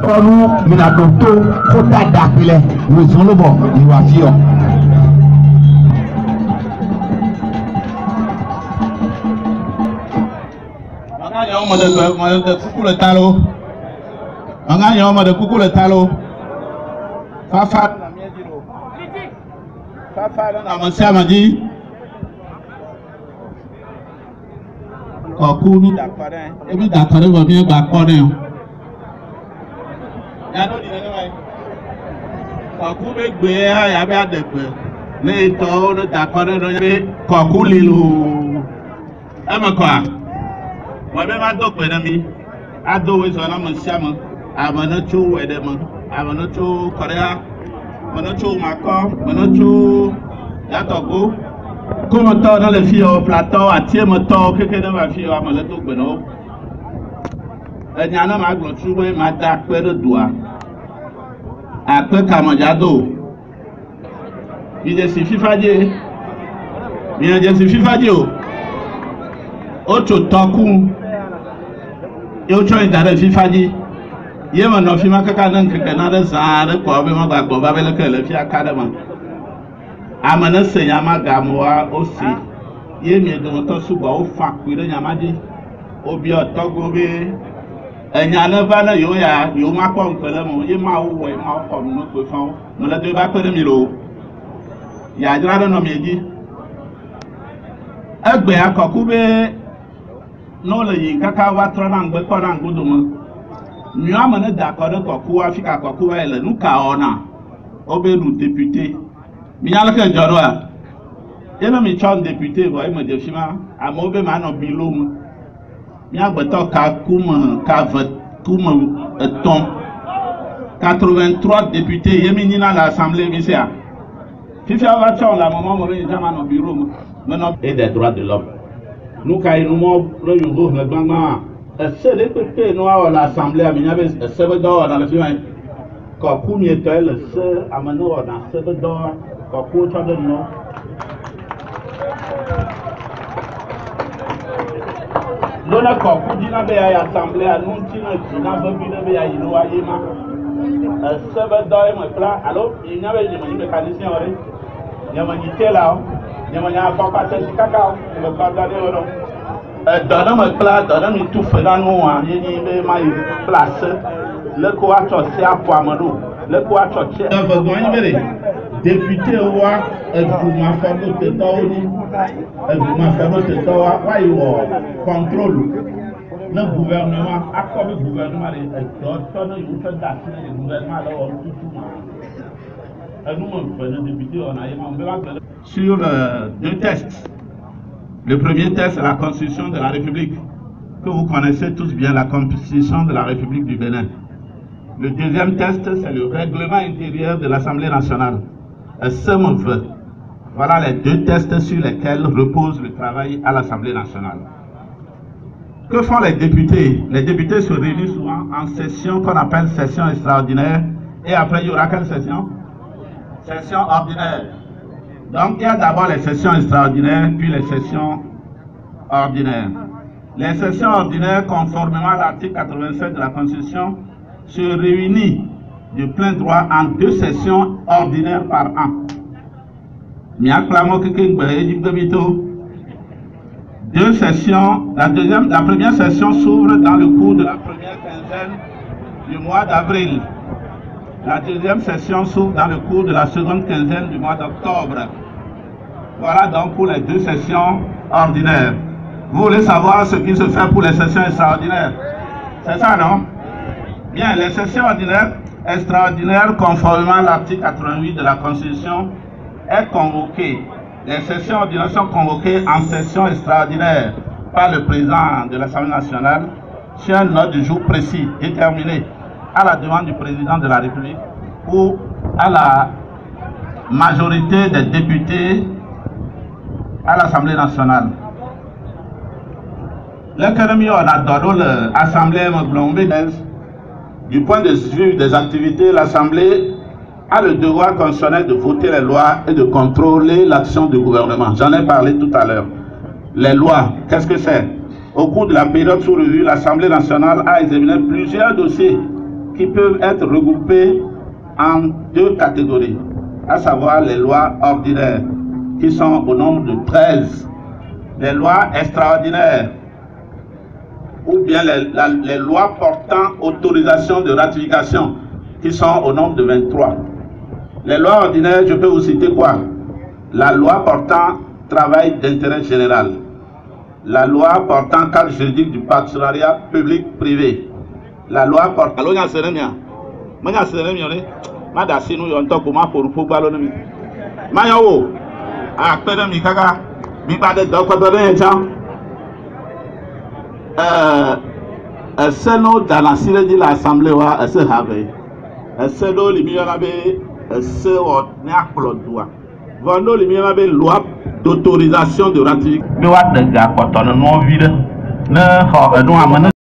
Kɔnu minadoto kota dakpilɛ wezɔlobɔ iwafiyɔ. Anganya ọmọ de kuku le talo. Anganya ọmọ de kuku le talo. Fafa na miediro. Fafa na masiamadi. Kɔku mi dakpare. Ebi dakpare wɔ mi gba kpɔ ne o. Yàtọ̀ di nínú ẹ̀. Kọ̀kú bẹ gbé ayà bẹ àdẹ̀gbẹ̀ ní ìtọ́ ní dàkọ́dẹ́ ní ọjọ́ kọ̀kú lílo. Ẹ mọ̀ kọ́ à, wọ́n bẹ má dọ̀gbẹ̀ náà mi, adówe sọ náà mọ̀ sí àmọ́, àmọ́nà tó wẹ̀dẹ̀ mọ̀, àmọ́nà tó kọ̀rẹ́yà, àmọ́nà tó màkọ́, àmọ́nà tó yàtọ̀ gbó. Kó mọ̀ tọ́ náà lè fi ọ platọ́ àti ẹ̀mọ̀ tọ́ kékeré náà wà fi ọ àmọ́lẹ́ tó gbẹ̀ náà. Ẹ̀yìn àná máa gbọ̀ tí wọ́n máa dá pẹ́ lọ́dọ̀ àpẹ́ kàmọ̀jádò ìjẹsì fífájé ìyànjẹsì fífájé ó tó tọ́kùn yóò tó ìdárẹ̀ fífájé yé mọ̀ náà fi máa kẹ́kẹ́ náà kẹ́kẹ́ náà rẹ̀ sàárẹ̀ kọ́ bí wọ́n gbàgbọ́ bá bẹ́lẹ̀ kẹ́lẹ́ fi àkàdé mọ́ àmọ́ náà sèyàn má gà mọ́ wa ó sì yé mi ẹ̀dùn tó ṣùgbọ́n ó fà péré yàmádé obi ọ̀tọ́gbó bẹ́ẹ̀. Ẹ̀yin anábá náà yóò yà yóò má pọ̀ nkpẹ́lẹ́ mọ̀ yé máa wọ̀ yé máa kọ̀ nínú pé fún un lọ́dọ̀ yóò bá pẹ́rẹ́ mi lò yàdúrà lọ́nà mi yìí. Ẹgbẹ́ akọ̀kú bẹ́ n'ụlọ yìí kaka wá tọ́rọ náà gbé kọ́ náà gbódò mọ́. Nyọ́ àmọ́ ní dàkọ́dọ̀ kọ̀kú wá fi kàkọ́kú wá yẹlẹ̀ nùkà ọ̀nà ó bẹ́ nu député. Mi yàrá kẹ́ jọ̀rọ̀ à yẹ́nà mi tsọ́ député wọ̀ ẹ̀ mọ̀ jẹ́ fi ma àmọ́ ó bẹ́ máa nọ bí lóhùn. Miagbetɔ ka kume etɔ̃ 83 députés yemi nyina le assemblée mi sia fifia va tsɔ le mɔmɔ mo ne dzama nɔ bureau me menɔ et des droits de l'homme nu ka yi numɔ le yovo hle gbagba ese ɖe kpekpe nu awɔ le assemblée mi nya be ese be dɔwɔna le fi ma kɔku mietɔ le se ame ne wɔna se be dɔwɔ kɔku tsɔ ɖe nɔ. Lona kɔku dina be ya assemblée a nunti na dina be bi ne be ya yi no wa yi ma sebe dɔ ye me kpla alo yi nya be yi me yi mécanicien o de nye me yi tela o nye me nya afɔ kpatɛ si kaka o me kɔ da de o do dɔ ne me kpla dɔ ne mi tu fe na nu wa ye nyi be ma yi place le ko atsɔ si afɔ ame do le ko atsɔ tse. Eve gbɔn yi be de député wa edumafɔɖotetɔwo ni edumafɔɖotetɔwo wa yi wɔ contrôle ne gouvernement akɔ be gouvernement de edɔ tɔ ne yi wotɔ da asi ne gouvernement le wɔ tutu ma enuma eve ne député wɔna ye ma be wa gbe. Sur deux tests. Le premier test est la constitution de la République que vous connaissez tous bien, la constitution de la République du Bénin. Le deuxième test c'est le règlement intérieur de l'Assemblée nationale. Voilà les deux tests sur lesquels repose le travail à l'Assemblée nationale. Que font les députés? Les députés se réunissent souvent en session qu'on appelle session extraordinaire. Et après, il y aura quelle session? Session ordinaire. Donc, il y a d'abord les sessions extraordinaires, puis les sessions ordinaires. Les sessions ordinaires, conformément à l'article 87 de la Constitution, se réunissent de plein droit en deux sessions ordinaires par an. Deux sessions, la première session s'ouvre dans le cours de la première quinzaine du mois d'avril. La deuxième session s'ouvre dans le cours de la seconde quinzaine du mois d'octobre. Voilà donc pour les deux sessions ordinaires. Vous voulez savoir ce qui se fait pour les sessions extraordinaires? C'est ça, non? Bien, les sessions ordinaires extraordinaire, conformément à l'article 88 de la Constitution, est convoquée. Les sessions ordinaires sont convoquées en session extraordinaire par le président de l'Assemblée nationale sur un ordre du jour précis, déterminé à la demande du président de la République ou à la majorité des députés à l'Assemblée nationale. L'économie, on a donné l'Assemblée du point de vue des activités, l'Assemblée a le devoir constitutionnel de voter les lois et de contrôler l'action du gouvernement. J'en ai parlé tout à l'heure. Les lois, qu'est-ce que c'est? Au cours de la période sous revue, l'Assemblée nationale a examiné plusieurs dossiers qui peuvent être regroupées en deux catégories, à savoir les lois ordinaires, qui sont au nombre de 13, les lois extraordinaires, ou bien les lois portant autorisation de ratification, qui sont au nombre de 23. Les lois ordinaires, je peux vous citer quoi? La loi portant travail d'intérêt général, la loi portant cadre juridique du partenariat public-privé, la loi portant... Seno dans la série de l'Assemblée, se avait. Seno l'imigrabe, se n'acclodoua. Vando l'imigrabe loi d'autorisation de ratification.